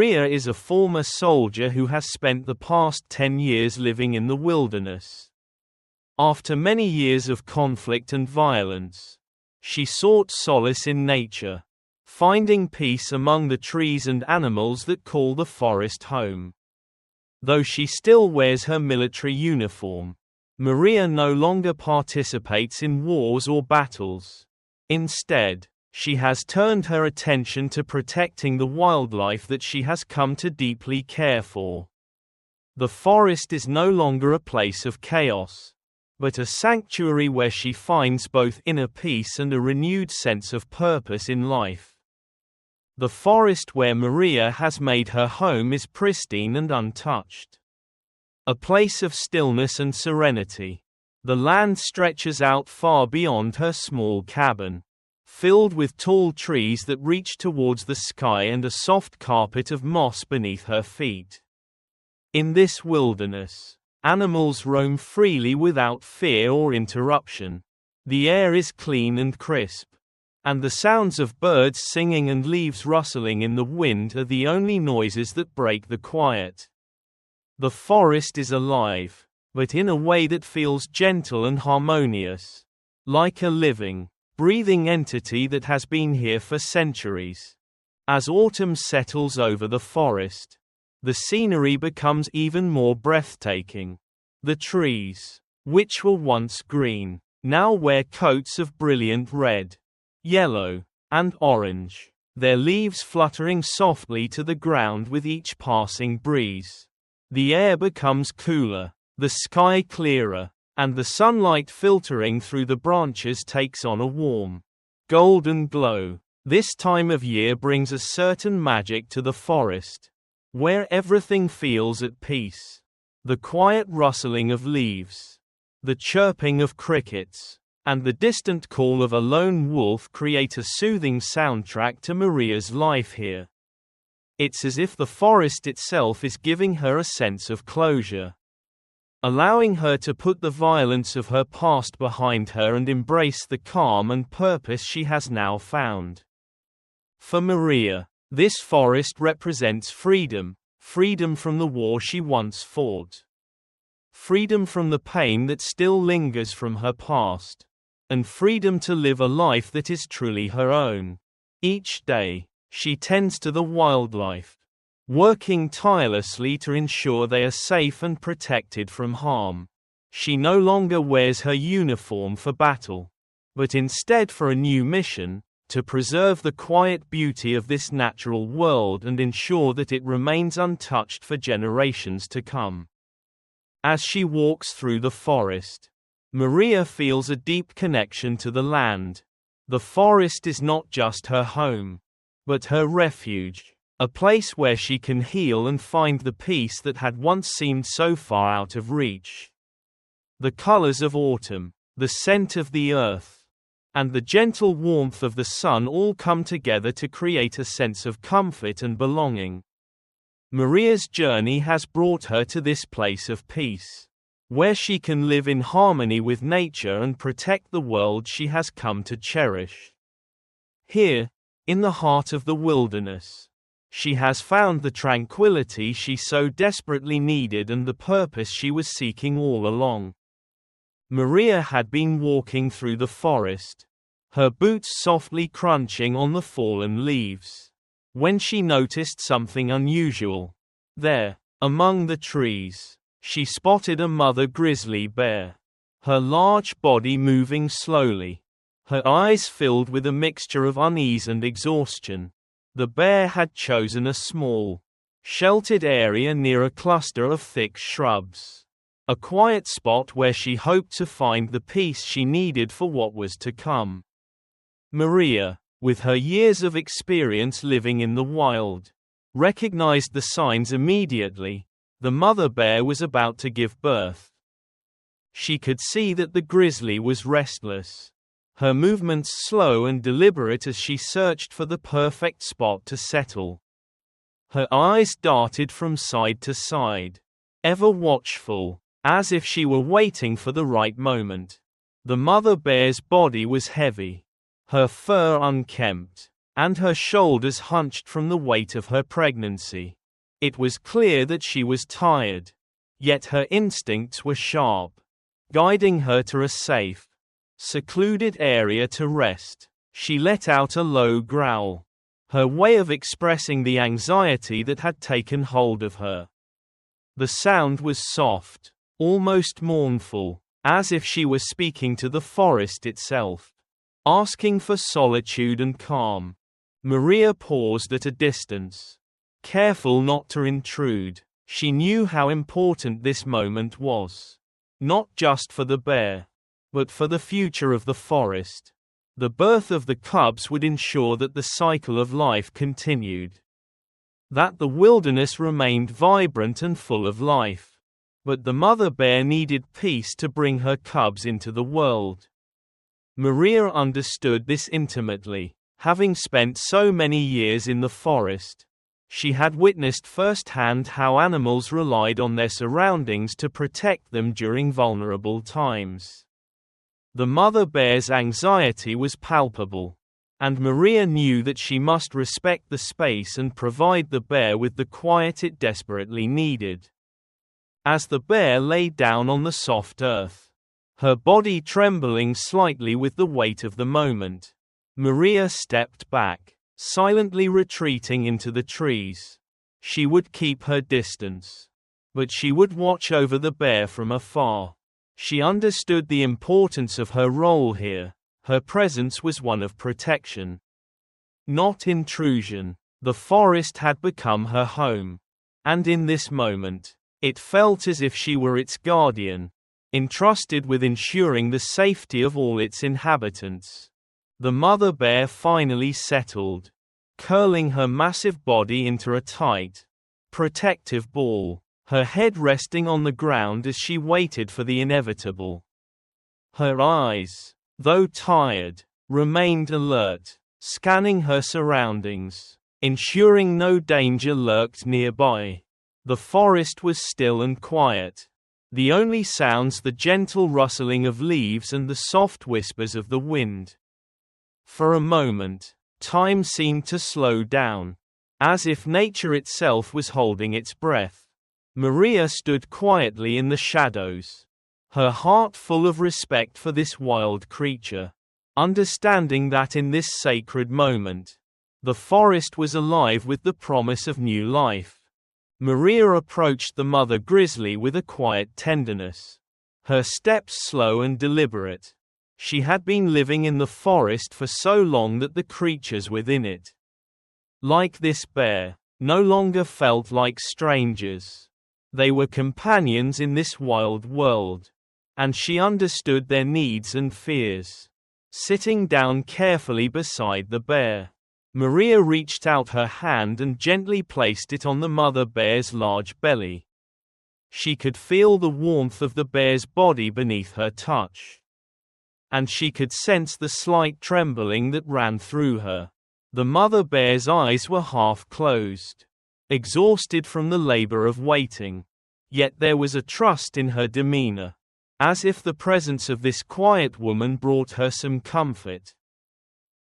Maria is a former soldier who has spent the past 10 years living in the wilderness. After many years of conflict and violence, she sought solace in nature, finding peace among the trees and animals that call the forest home. Though she still wears her military uniform, Maria no longer participates in wars or battles. Instead, she has turned her attention to protecting the wildlife that she has come to deeply care for. The forest is no longer a place of chaos, but a sanctuary where she finds both inner peace and a renewed sense of purpose in life. The forest where Maria has made her home is pristine and untouched. A place of stillness and serenity. The land stretches out far beyond her small cabin, filled with tall trees that reach towards the sky and a soft carpet of moss beneath her feet. In this wilderness, animals roam freely without fear or interruption. The air is clean and crisp, and the sounds of birds singing and leaves rustling in the wind are the only noises that break the quiet. The forest is alive, but in a way that feels gentle and harmonious, like a living, breathing entity that has been here for centuries. As autumn settles over the forest, the scenery becomes even more breathtaking. The trees, which were once green, now wear coats of brilliant red, yellow, and orange, their leaves fluttering softly to the ground with each passing breeze. The air becomes cooler, the sky clearer, and the sunlight filtering through the branches takes on a warm, golden glow. This time of year brings a certain magic to the forest, where everything feels at peace. The quiet rustling of leaves, the chirping of crickets, and the distant call of a lone wolf create a soothing soundtrack to Maria's life here. It's as if the forest itself is giving her a sense of closure, allowing her to put the violence of her past behind her and embrace the calm and purpose she has now found. For Maria, this forest represents freedom, freedom from the war she once fought, freedom from the pain that still lingers from her past, and freedom to live a life that is truly her own. Each day, she tends to the wildlife, working tirelessly to ensure they are safe and protected from harm. She no longer wears her uniform for battle, but instead for a new mission, to preserve the quiet beauty of this natural world and ensure that it remains untouched for generations to come. As she walks through the forest, Maria feels a deep connection to the land. The forest is not just her home, but her refuge, a place where she can heal and find the peace that had once seemed so far out of reach. The colors of autumn, the scent of the earth, and the gentle warmth of the sun all come together to create a sense of comfort and belonging. Maria's journey has brought her to this place of peace, where she can live in harmony with nature and protect the world she has come to cherish. Here, in the heart of the wilderness, she has found the tranquility she so desperately needed and the purpose she was seeking all along. Maria had been walking through the forest, her boots softly crunching on the fallen leaves, when she noticed something unusual. There, among the trees, she spotted a mother grizzly bear, her large body moving slowly, her eyes filled with a mixture of unease and exhaustion. The bear had chosen a small, sheltered area near a cluster of thick shrubs, a quiet spot where she hoped to find the peace she needed for what was to come. Maria, with her years of experience living in the wild, recognized the signs immediately. The mother bear was about to give birth. She could see that the grizzly was restless, her movements slow and deliberate as she searched for the perfect spot to settle. Her eyes darted from side to side, ever watchful, as if she were waiting for the right moment. The mother bear's body was heavy, her fur unkempt, and her shoulders hunched from the weight of her pregnancy. It was clear that she was tired, yet her instincts were sharp, guiding her to a safe, secluded area to rest. She let out a low growl, her way of expressing the anxiety that had taken hold of her. The sound was soft, almost mournful, as if she were speaking to the forest itself, asking for solitude and calm. Maria paused at a distance, careful not to intrude. She knew how important this moment was, not just for the bear, but for the future of the forest. The birth of the cubs would ensure that the cycle of life continued, that the wilderness remained vibrant and full of life. But the mother bear needed peace to bring her cubs into the world. Maria understood this intimately, having spent so many years in the forest. She had witnessed firsthand how animals relied on their surroundings to protect them during vulnerable times. The mother bear's anxiety was palpable, and Maria knew that she must respect the space and provide the bear with the quiet it desperately needed. As the bear lay down on the soft earth, her body trembling slightly with the weight of the moment, Maria stepped back, silently retreating into the trees. She would keep her distance, but she would watch over the bear from afar. She understood the importance of her role here. Her presence was one of protection, not intrusion. The forest had become her home, and in this moment, it felt as if she were its guardian, entrusted with ensuring the safety of all its inhabitants. The mother bear finally settled, curling her massive body into a tight, protective ball, her head resting on the ground as she waited for the inevitable. Her eyes, though tired, remained alert, scanning her surroundings, ensuring no danger lurked nearby. The forest was still and quiet, the only sounds the gentle rustling of leaves and the soft whispers of the wind. For a moment, time seemed to slow down, as if nature itself was holding its breath. Maria stood quietly in the shadows, her heart full of respect for this wild creature, understanding that in this sacred moment, the forest was alive with the promise of new life. Maria approached the mother grizzly with a quiet tenderness, her steps slow and deliberate. She had been living in the forest for so long that the creatures within it, like this bear, no longer felt like strangers. They were companions in this wild world, and she understood their needs and fears. Sitting down carefully beside the bear, Maria reached out her hand and gently placed it on the mother bear's large belly. She could feel the warmth of the bear's body beneath her touch, and she could sense the slight trembling that ran through her. The mother bear's eyes were half closed, exhausted from the labor of waiting. Yet there was a trust in her demeanor, as if the presence of this quiet woman brought her some comfort.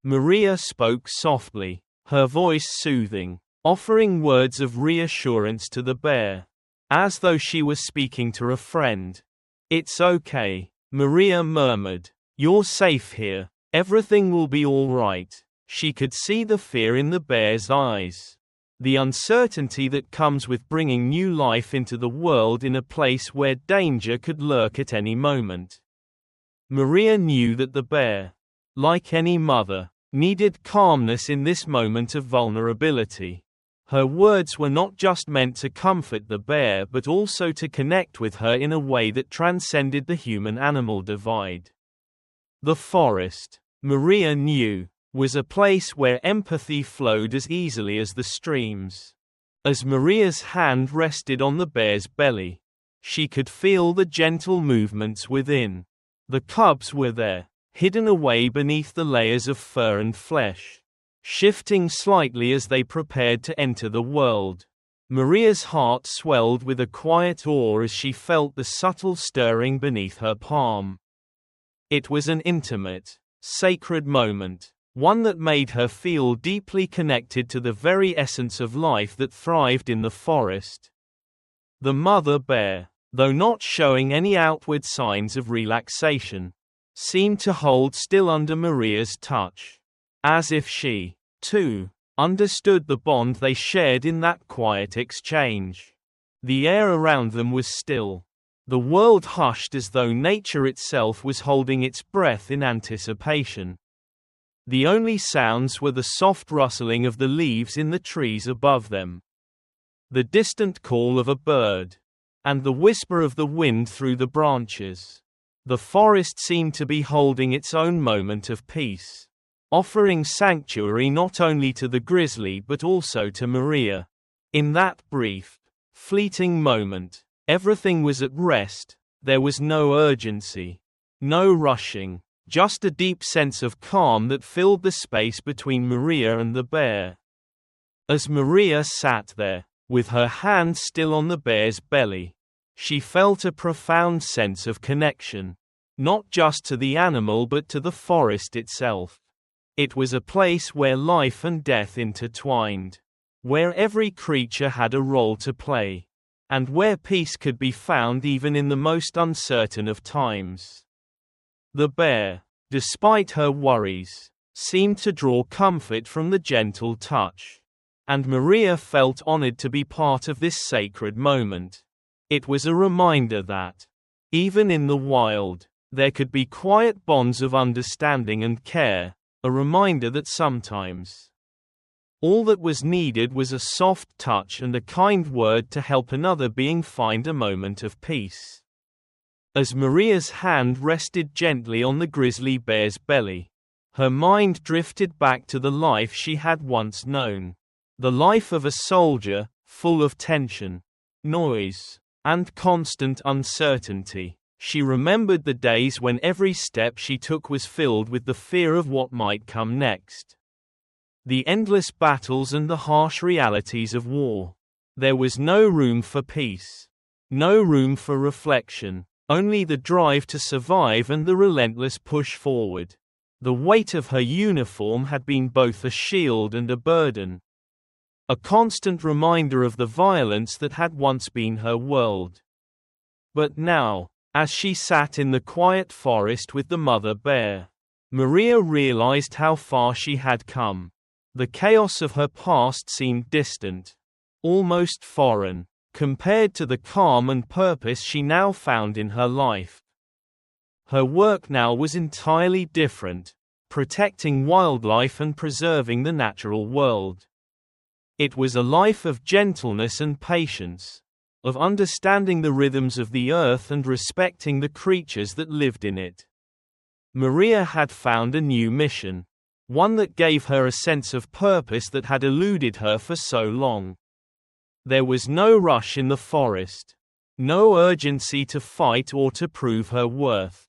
Maria spoke softly, her voice soothing, offering words of reassurance to the bear, as though she was speaking to a friend. "It's okay," Maria murmured. "You're safe here. Everything will be all right." She could see the fear in the bear's eyes, the uncertainty that comes with bringing new life into the world in a place where danger could lurk at any moment. Maria knew that the bear, like any mother, needed calmness in this moment of vulnerability. Her words were not just meant to comfort the bear but also to connect with her in a way that transcended the human-animal divide. The forest, Maria knew, was a place where empathy flowed as easily as the streams. As Maria's hand rested on the bear's belly, she could feel the gentle movements within. The cubs were there, hidden away beneath the layers of fur and flesh, shifting slightly as they prepared to enter the world. Maria's heart swelled with a quiet awe as she felt the subtle stirring beneath her palm. It was an intimate, sacred moment, one that made her feel deeply connected to the very essence of life that thrived in the forest. The mother bear, though not showing any outward signs of relaxation, seemed to hold still under Maria's touch, as if she, too, understood the bond they shared in that quiet exchange. The air around them was still. The world hushed as though nature itself was holding its breath in anticipation. The only sounds were the soft rustling of the leaves in the trees above them, the distant call of a bird, and the whisper of the wind through the branches. The forest seemed to be holding its own moment of peace, offering sanctuary not only to the grizzly but also to Maria. In that brief, fleeting moment, everything was at rest. There was no urgency, no rushing, just a deep sense of calm that filled the space between Maria and the bear. As Maria sat there, with her hand still on the bear's belly, she felt a profound sense of connection, not just to the animal but to the forest itself. It was a place where life and death intertwined, where every creature had a role to play, and where peace could be found even in the most uncertain of times. The bear, despite her worries, seemed to draw comfort from the gentle touch, and Maria felt honored to be part of this sacred moment. It was a reminder that, even in the wild, there could be quiet bonds of understanding and care, a reminder that sometimes all that was needed was a soft touch and a kind word to help another being find a moment of peace. As Maria's hand rested gently on the grizzly bear's belly, her mind drifted back to the life she had once known. The life of a soldier, full of tension, noise, and constant uncertainty. She remembered the days when every step she took was filled with the fear of what might come next. The endless battles and the harsh realities of war. There was no room for peace, no room for reflection, only the drive to survive and the relentless push forward. The weight of her uniform had been both a shield and a burden, a constant reminder of the violence that had once been her world. But now, as she sat in the quiet forest with the mother bear, Maria realized how far she had come. The chaos of her past seemed distant, almost foreign, compared to the calm and purpose she now found in her life. Her work now was entirely different, protecting wildlife and preserving the natural world. It was a life of gentleness and patience, of understanding the rhythms of the earth and respecting the creatures that lived in it. Maria had found a new mission, one that gave her a sense of purpose that had eluded her for so long. There was no rush in the forest, no urgency to fight or to prove her worth.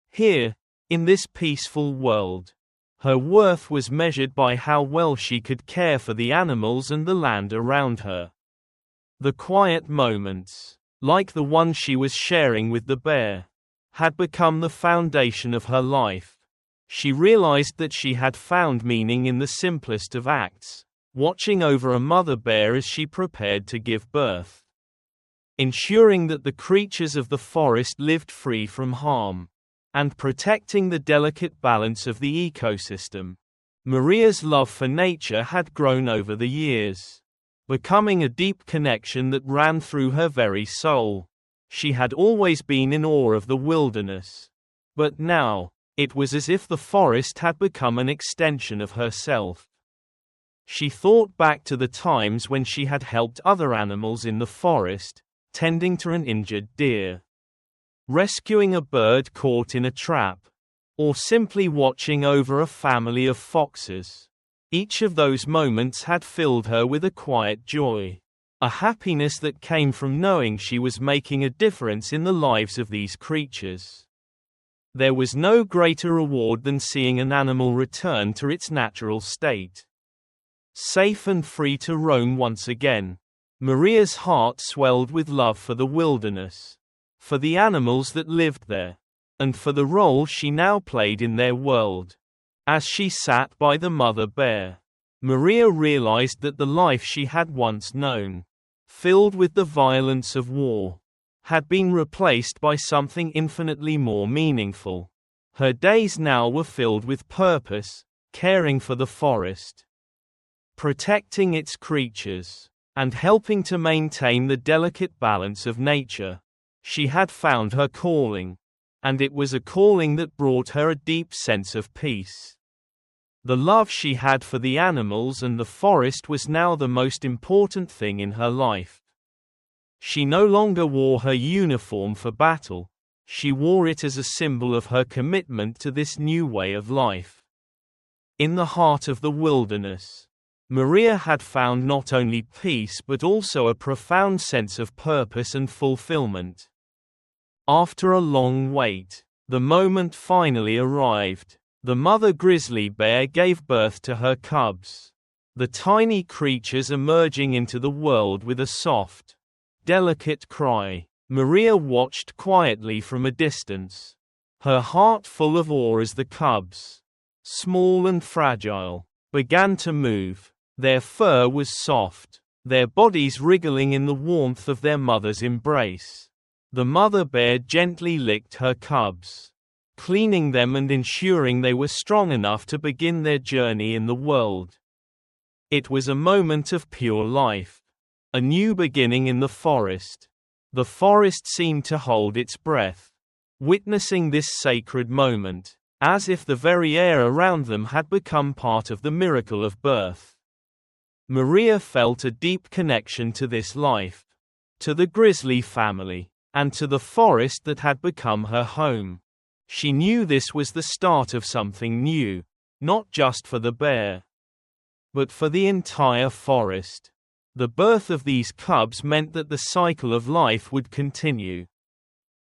Here, in this peaceful world, her worth was measured by how well she could care for the animals and the land around her. The quiet moments, like the one she was sharing with the bear, had become the foundation of her life. She realized that she had found meaning in the simplest of acts, watching over a mother bear as she prepared to give birth, ensuring that the creatures of the forest lived free from harm, and protecting the delicate balance of the ecosystem. Maria's love for nature had grown over the years, becoming a deep connection that ran through her very soul. She had always been in awe of the wilderness, but now, it was as if the forest had become an extension of herself. She thought back to the times when she had helped other animals in the forest, tending to an injured deer, rescuing a bird caught in a trap, or simply watching over a family of foxes. Each of those moments had filled her with a quiet joy, a happiness that came from knowing she was making a difference in the lives of these creatures. There was no greater reward than seeing an animal return to its natural state, safe and free to roam once again. Maria's heart swelled with love for the wilderness, for the animals that lived there, and for the role she now played in their world. As she sat by the mother bear, Maria realized that the life she had once known, filled with the violence of war, had been replaced by something infinitely more meaningful. Her days now were filled with purpose, caring for the forest, protecting its creatures, and helping to maintain the delicate balance of nature. She had found her calling, and it was a calling that brought her a deep sense of peace. The love she had for the animals and the forest was now the most important thing in her life. She no longer wore her uniform for battle, she wore it as a symbol of her commitment to this new way of life. In the heart of the wilderness, Maria had found not only peace but also a profound sense of purpose and fulfillment. After a long wait, the moment finally arrived. The mother grizzly bear gave birth to her cubs, the tiny creatures emerging into the world with a soft, delicate cry. Maria watched quietly from a distance, her heart full of awe as the cubs, small and fragile, began to move. Their fur was soft, their bodies wriggling in the warmth of their mother's embrace. The mother bear gently licked her cubs, cleaning them and ensuring they were strong enough to begin their journey in the world. It was a moment of pure life, a new beginning in the forest. The forest seemed to hold its breath, witnessing this sacred moment, as if the very air around them had become part of the miracle of birth. Maria felt a deep connection to this life, to the grizzly family, and to the forest that had become her home. She knew this was the start of something new, not just for the bear, but for the entire forest. The birth of these cubs meant that the cycle of life would continue,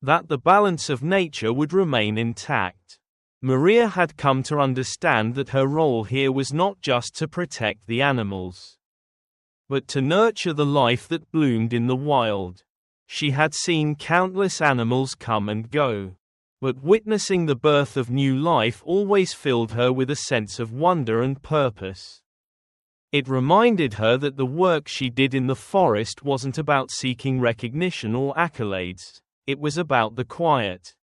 that the balance of nature would remain intact. Maria had come to understand that her role here was not just to protect the animals, but to nurture the life that bloomed in the wild. She had seen countless animals come and go, but witnessing the birth of new life always filled her with a sense of wonder and purpose. It reminded her that the work she did in the forest wasn't about seeking recognition or accolades, it was about the quiet,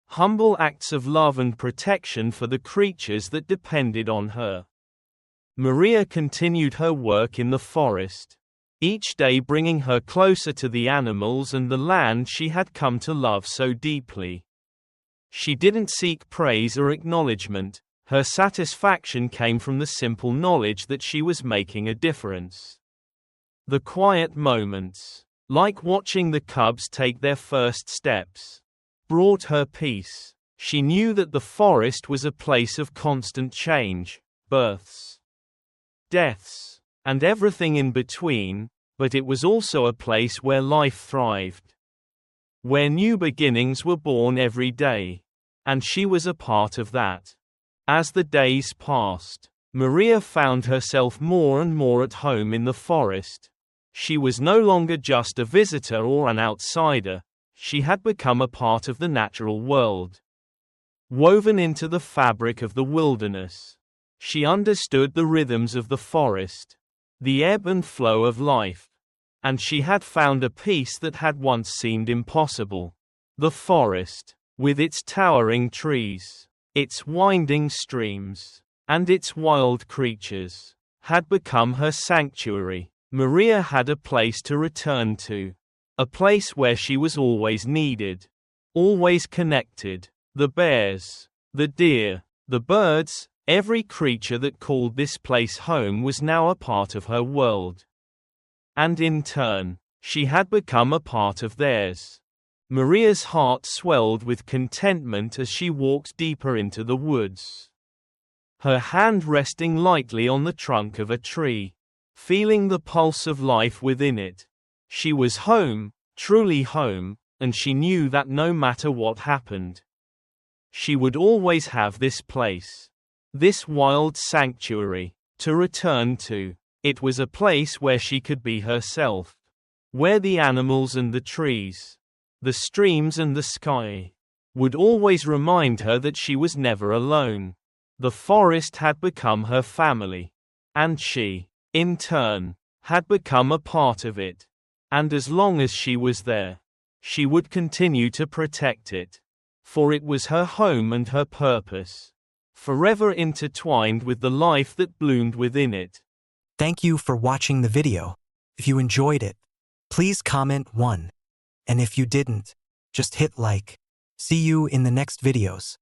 humble acts of love and protection for the creatures that depended on her. Maria continued her work in the forest, each day bringing her closer to the animals and the land she had come to love so deeply. She didn't seek praise or acknowledgement, her satisfaction came from the simple knowledge that she was making a difference. The quiet moments, like watching the cubs take their first steps, brought her peace. She knew that the forest was a place of constant change, births, deaths, and everything in between, but it was also a place where life thrived, where new beginnings were born every day. And she was a part of that. As the days passed, Maria found herself more and more at home in the forest. She was no longer just a visitor or an outsider, she had become a part of the natural world, woven into the fabric of the wilderness. She understood the rhythms of the forest, the ebb and flow of life, and she had found a peace that had once seemed impossible. The forest, with its towering trees, its winding streams, and its wild creatures, had become her sanctuary. Maria had a place to return to, a place where she was always needed, always connected. The bears, the deer, the birds, every creature that called this place home was now a part of her world. And in turn, she had become a part of theirs. Maria's heart swelled with contentment as she walked deeper into the woods, her hand resting lightly on the trunk of a tree, feeling the pulse of life within it. She was home, truly home, and she knew that no matter what happened, she would always have this place, this wild sanctuary, to return to. It was a place where she could be herself, where the animals and the trees, the streams and the sky, would always remind her that she was never alone. The forest had become her family. And she, in turn, had become a part of it. And as long as she was there, she would continue to protect it. For it was her home and her purpose, forever intertwined with the life that bloomed within it. Thank you for watching the video. If you enjoyed it, please comment 1. And if you didn't, just hit like. See you in the next videos.